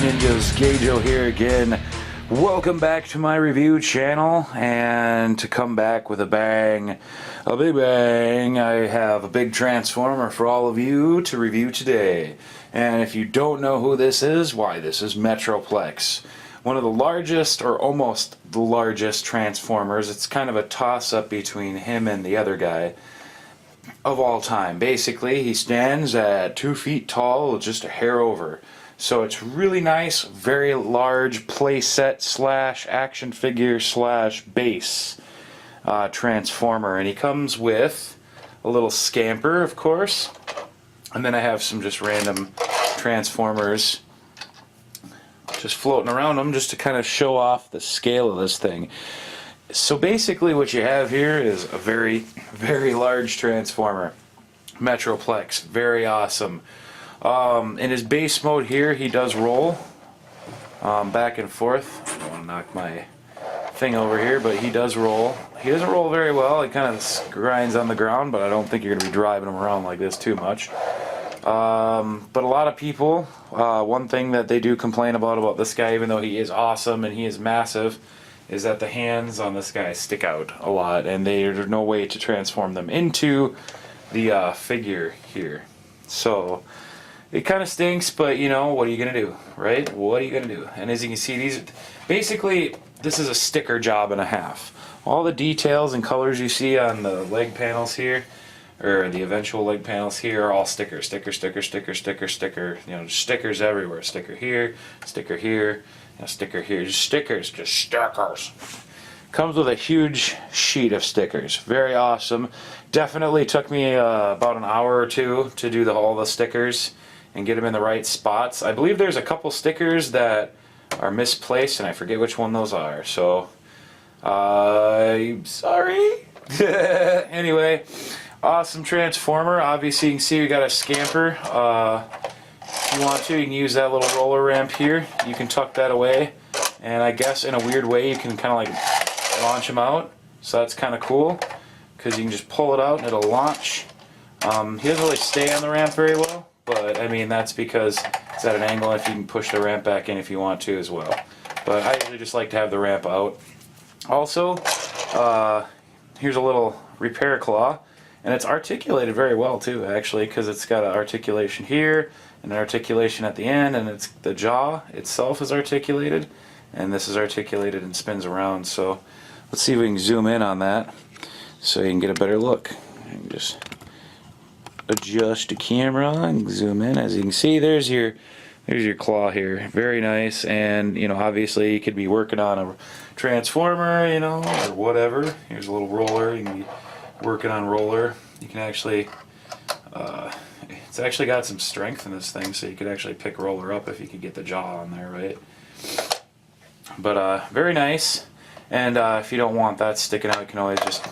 Ninjas, Gajo here again. Welcome back to my review channel, and to come back with a bang, a big bang, I have a big transformer for all of you to review today. And if you don't know who this is, why, this is Metroplex. One of the largest, or almost the largest transformers. It's kind of a toss-up between him and the other guy of all time. Basically, he stands at 2 feet tall, just a hair over. So it's really nice, very large playset slash action figure slash base transformer. And he comes with a little scamper, of course. And then I have some just random transformers just floating around them just to kind of show off the scale of this thing. So basically what you have here is a very, very large transformer. Metroplex, very awesome. In his base mode here, he does roll back and forth. I don't want to knock my thing over here, but he does roll. He doesn't roll very well. He kind of grinds on the ground, but I don't think you're going to be driving him around like this too much. But a lot of people, one thing that they do complain about this guy, even though he is awesome and he is massive, is that the hands on this guy stick out a lot, and there's no way to transform them into the figure here. So it kind of stinks, but you know, what are you gonna do, right? What are you gonna do? And as you can see, this is a sticker job and a half. All the details and colors you see on the leg panels here, or the eventual leg panels here, are all sticker, sticker, sticker, sticker, sticker, sticker. You know, just stickers everywhere. Sticker here, sticker here, sticker here. Just stickers, just stickers. Comes with a huge sheet of stickers. Very awesome. Definitely took me about an hour or two to do all the stickers and get them in the right spots. I believe there's a couple stickers that are misplaced, and I forget which one those are. So, I'm sorry. Anyway, awesome transformer. Obviously, you can see we got a scamper. If you want to, you can use that little roller ramp here. You can tuck that away, and I guess in a weird way, you can kind of like launch him out. So that's kind of cool, because you can just pull it out and it'll launch. He doesn't really stay on the ramp very well, but I mean that's because it's at an angle, if you can push the ramp back in if you want to as well. But I usually just like to have the ramp out. Also, here's a little repair claw, and it's articulated very well too, actually, because it's got an articulation here and an articulation at the end, and it's the jaw itself is articulated, and this is articulated and spins around. So let's see if we can zoom in on that so you can get a better look. You can just adjust the camera and zoom in. As you can see, there's your claw here. Very nice. And you know, obviously you could be working on a transformer, you know, or whatever. Here's a little roller. You can be working on roller. You can actually it's actually got some strength in this thing, so you could actually pick roller up if you could get the jaw on there, right? But very nice. And if you don't want that sticking out, you can always just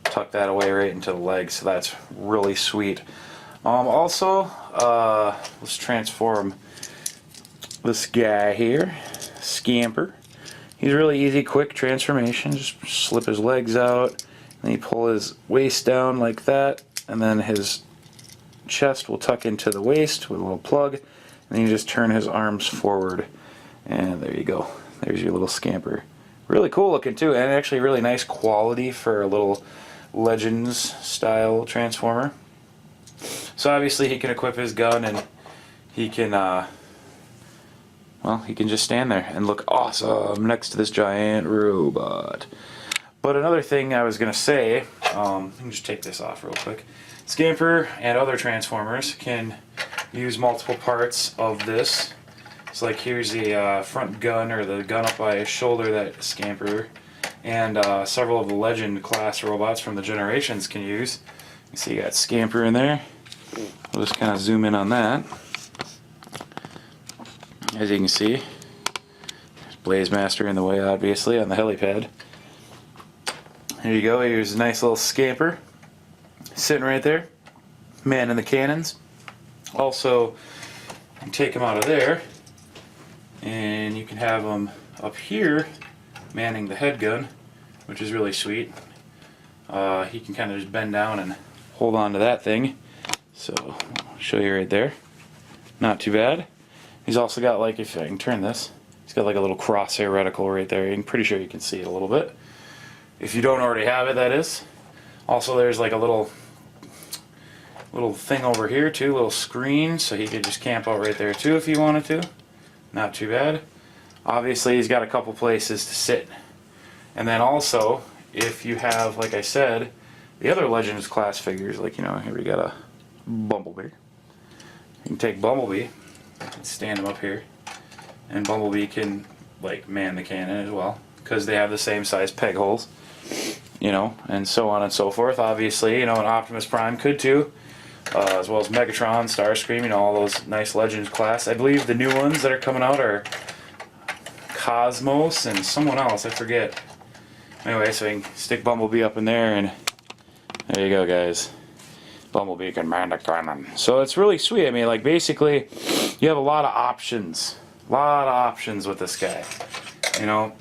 tuck that away right into the leg, so that's really sweet. Also, let's transform this guy here, Scamper. He's really easy, quick transformation. Just slip his legs out, and you pull his waist down like that, and then his chest will tuck into the waist with a little plug, and then you just turn his arms forward, and there you go. There's your little Scamper. Really cool looking too, and actually really nice quality for a little Legends style transformer. So obviously he can equip his gun, and he can well, he can just stand there and look awesome next to this giant robot. But another thing I was gonna say, let me just take this off real quick. Scamper and other transformers can use multiple parts of this. It's like here's the front gun, or the gun up by his shoulder that Scamper and several of the Legend class robots from the Generations can use. You see you got Scamper in there. We'll just kind of zoom in on that. As you can see, there's Blazemaster in the way, obviously, on the helipad. There you go, here's a nice little Scamper sitting right there, man in the cannons. Also, you can take him out of there, and you can have him up here manning the head gun, which is really sweet. He can kind of just bend down and hold on to that thing. So I'll show you right there. Not too bad. He's also got, like, if I can turn this, he's got like a little crosshair reticle right there. I'm pretty sure you can see it a little bit. If you don't already have it, that is. Also, there's like a little thing over here too, little screen, so he could just camp out right there too if he wanted to. Not too bad. Obviously, he's got a couple places to sit. And then also, if you have, like I said, the other Legends class figures, like, you know, here we got a Bumblebee. You can take Bumblebee and stand him up here, and Bumblebee can, like, man the cannon as well, because they have the same size peg holes, you know, and so on and so forth. Obviously, you know, an Optimus Prime could too, as well as Megatron, Starscream, you know, all those nice Legends class. I believe the new ones that are coming out are Cosmos and someone else, I forget. Anyway, so you can stick Bumblebee up in there, and there you go, guys. Bumblebee can man the cannon. So it's really sweet. I mean, like, basically, you have a lot of options. A lot of options with this guy. You know,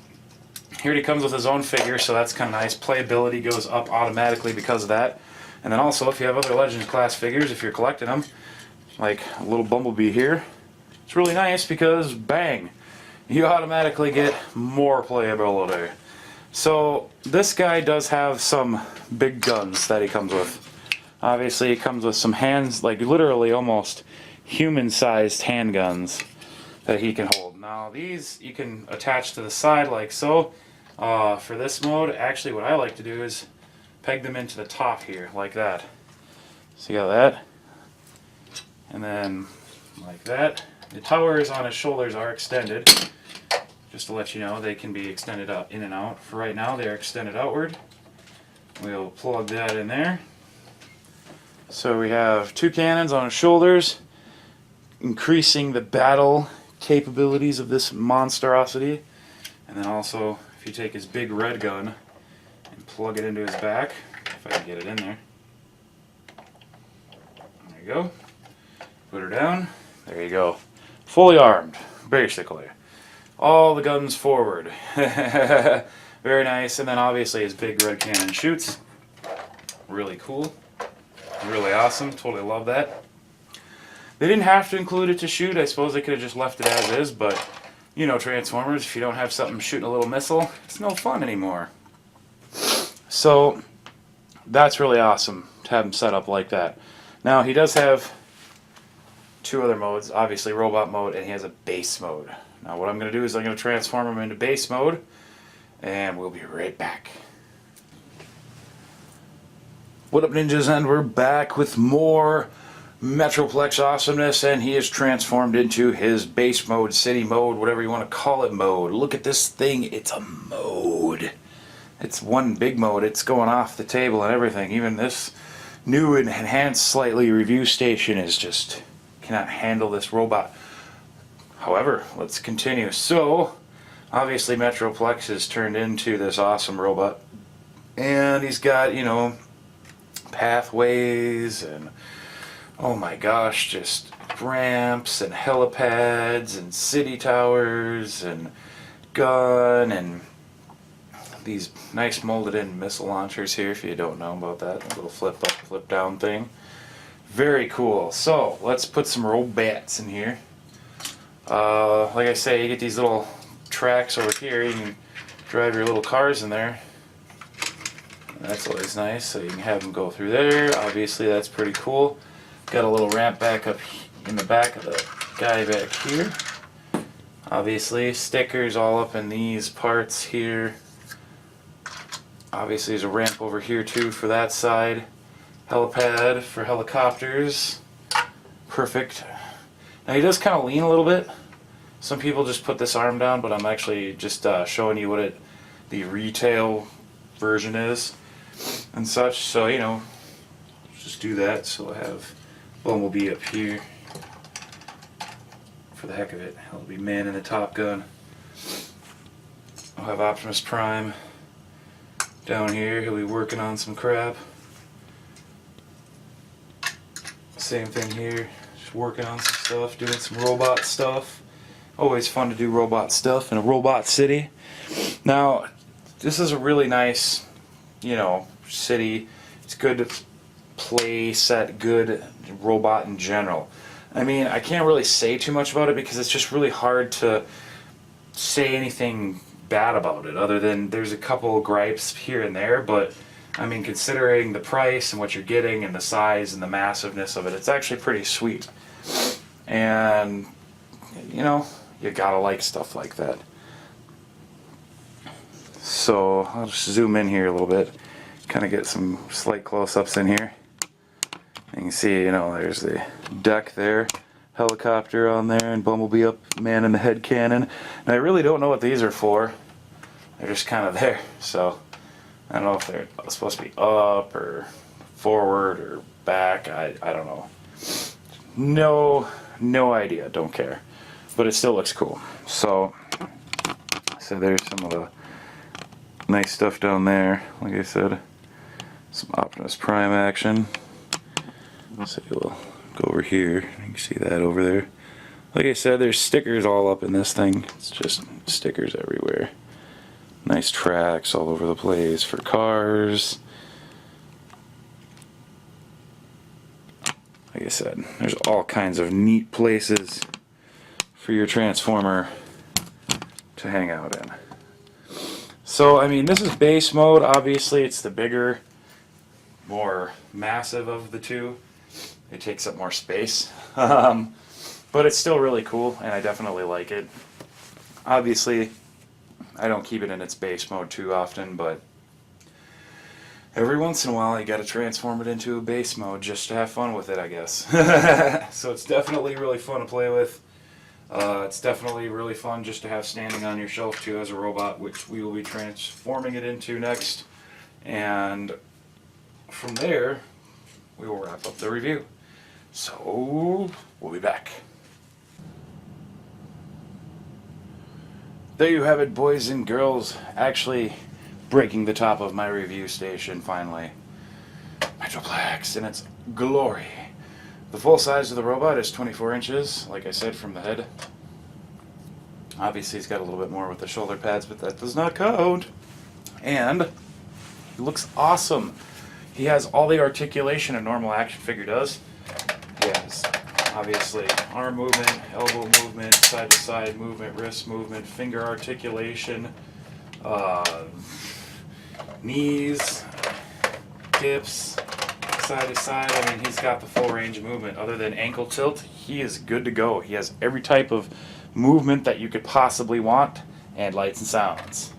here he comes with his own figure, so that's kind of nice. Playability goes up automatically because of that. And then also, if you have other Legends class figures, if you're collecting them, like a little Bumblebee here, it's really nice because, bang, you automatically get more playability. So this guy does have some big guns that he comes with. Obviously, he comes with some hands, like literally almost human-sized handguns that he can hold. Now these you can attach to the side like so. For this mode, actually what I like to do is peg them into the top here, like that. So you got that. And then like that. The towers on his shoulders are extended. Just to let you know, they can be extended up in and out. For right now, they are extended outward. We'll plug that in there. So we have two cannons on his shoulders, increasing the battle capabilities of this monstrosity. And then also, if you take his big red gun and plug it into his back, if I can get it in there. There you go. Put her down. There you go. Fully armed, basically. All the guns forward. Very nice. And then obviously his big red cannon shoots. Really cool. Really awesome. Totally love that. They didn't have to include it to shoot. I suppose they could have just left it as is, but you know, Transformers, if you don't have something shooting a little missile, it's no fun anymore. So that's really awesome to have him set up like that. Now he does have two other modes, obviously robot mode, and he has a base mode. Now what I'm going to do is I'm going to transform him into base mode, and we'll be right back. What up, ninjas, and we're back with more Metroplex awesomeness, and he is transformed into his base mode, city mode, whatever you want to call it mode. Look at this thing, it's a mode. It's one big mode, it's going off the table and everything. Even this new and enhanced slightly review station is just cannot handle this robot. However, let's continue. So, obviously Metroplex is turned into this awesome robot. And he's got, you know, pathways and, oh my gosh, just ramps and helipads and city towers and gun and these nice molded in missile launchers here, if you don't know about that. A little flip up, flip down thing. Very cool. So, let's put some robots in here. Like I say, you get these little tracks over here, you can drive your little cars in there. That's always nice, so you can have them go through there. Obviously that's pretty cool. Got a little ramp back up in the back of the guy back here. Obviously stickers all up in these parts here. Obviously there's a ramp over here too for that side. Helipad for helicopters. Perfect. Now he does kind of lean a little bit. Some people just put this arm down, but I'm actually just showing you what the retail version is and such. So, you know, just do that. So I have Bumblebee up here for the heck of it. I'll be manning the Top Gun. I'll have Optimus Prime down here. He'll be working on some crap. Same thing here. Just working on some stuff, doing some robot stuff. Always fun to do robot stuff in a robot city. Now, this is a really nice, you know, city. It's good to play set, good robot in general. I mean, I can't really say too much about it because it's just really hard to say anything bad about it, other than there's a couple gripes here and there, but I mean, considering the price and what you're getting and the size and the massiveness of it, it's actually pretty sweet. And, you know, you gotta like stuff like that. So I'll just zoom in here a little bit, kind of get some slight close-ups in here. You can see, you know, there's the deck there, helicopter on there, and Bumblebee up manning the head cannon. And I really don't know what these are for. They're just kind of there. So I don't know if they're supposed to be up or forward or back. I don't know. No idea. Don't care. But it still looks cool. So there's some of the nice stuff down there. Like I said, some Optimus Prime action. So we'll go over here. You can see that over there. Like I said, there's stickers all up in this thing. It's just stickers everywhere. Nice tracks all over the place for cars. Like I said, there's all kinds of neat places for your Transformer to hang out in. So, I mean, this is base mode. Obviously, it's the bigger, more massive of the two. It takes up more space. But it's still really cool, and I definitely like it. Obviously, I don't keep it in its base mode too often, but every once in a while you gotta transform it into a base mode just to have fun with it, I guess. So it's definitely really fun to play with. It's definitely really fun just to have standing on your shelf too as a robot, which we will be transforming it into next. And from there, we will wrap up the review. So, we'll be back. There you have it, boys and girls. Actually breaking the top of my review station finally. Metroplex in its glory. The full size of the robot is 24 inches, like I said, from the head. Obviously he's got a little bit more with the shoulder pads, but that does not count. And he looks awesome. He has all the articulation a normal action figure does. He has, obviously, arm movement, elbow movement, side-to-side movement, wrist movement, finger articulation, knees, hips, side-to-side. I mean, he's got the full range of movement. Other than ankle tilt, he is good to go. He has every type of movement that you could possibly want, and lights and sounds.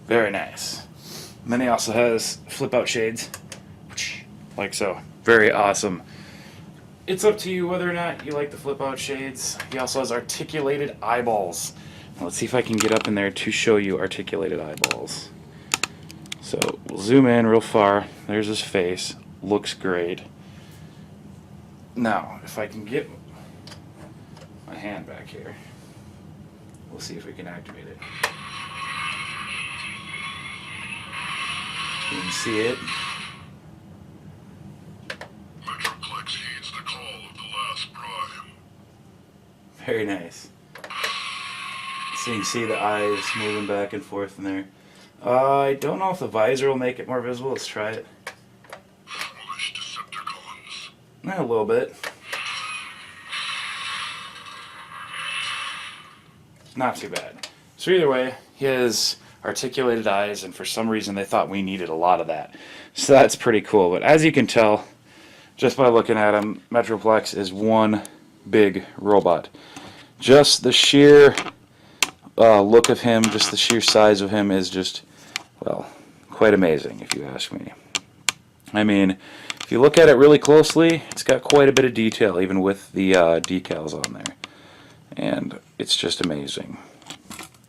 Very nice. And then he also has flip-out shades, like so. Very awesome. It's up to you whether or not you like the flip-out shades. He also has articulated eyeballs. Now let's see if I can get up in there to show you articulated eyeballs. So we'll zoom in real far. There's his face. Looks great. Now, if I can get my hand back here, we'll see if we can activate it. You can see it. Metroplex heeds the call of the last prime. Very nice. So you can see the eyes moving back and forth in there. I don't know if the visor will make it more visible. Let's try it. Foolish Decepticons. A little bit. Not too bad. So either way, he has articulated eyes, and for some reason they thought we needed a lot of that. So that's pretty cool. But as you can tell, just by looking at him, Metroplex is one big robot. Just the sheer look of him, just the sheer size of him is just, well, quite amazing if you ask me. I mean, if you look at it really closely, it's got quite a bit of detail, even with the decals on there. And it's just amazing.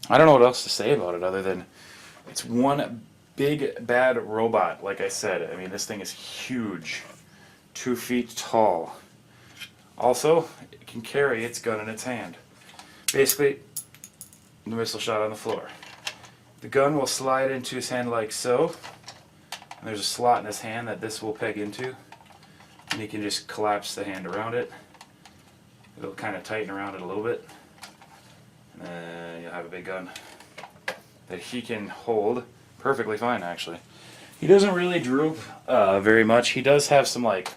I don't know what else to say about it other than it's one big bad robot. Like I said, I mean, this thing is huge, 2 feet tall. Also, it can carry its gun in its hand. Basically, the missile shot on the floor. The gun will slide into his hand like so. And there's a slot in his hand that this will peg into. And he can just collapse the hand around it. It'll kind of tighten around it a little bit. And then you'll have a big gun that he can hold perfectly fine, actually. He doesn't really droop very much. He does have some like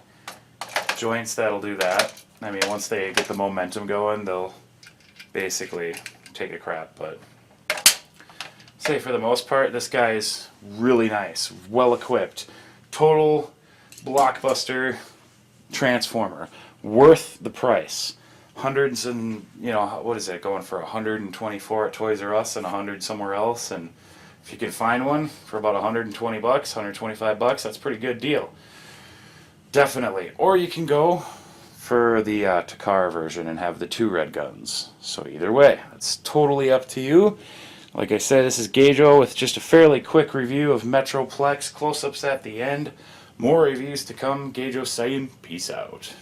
joints that'll do that. I mean, once they get the momentum going, they'll basically take a crap. But say for the most part, this guy is really nice, well equipped, total blockbuster transformer, worth the price. Hundreds and, you know, what is it, going for 124 at Toys R Us and 100 somewhere else. And if you can find one for about 120 bucks, 125 bucks, that's a pretty good deal. Definitely. Or you can go for the Takara version and have the 2 red guns. So either way, it's totally up to you. Like I said, this is Gageo with just a fairly quick review of Metroplex, close-ups at the end. More reviews to come. Gageo saying peace out.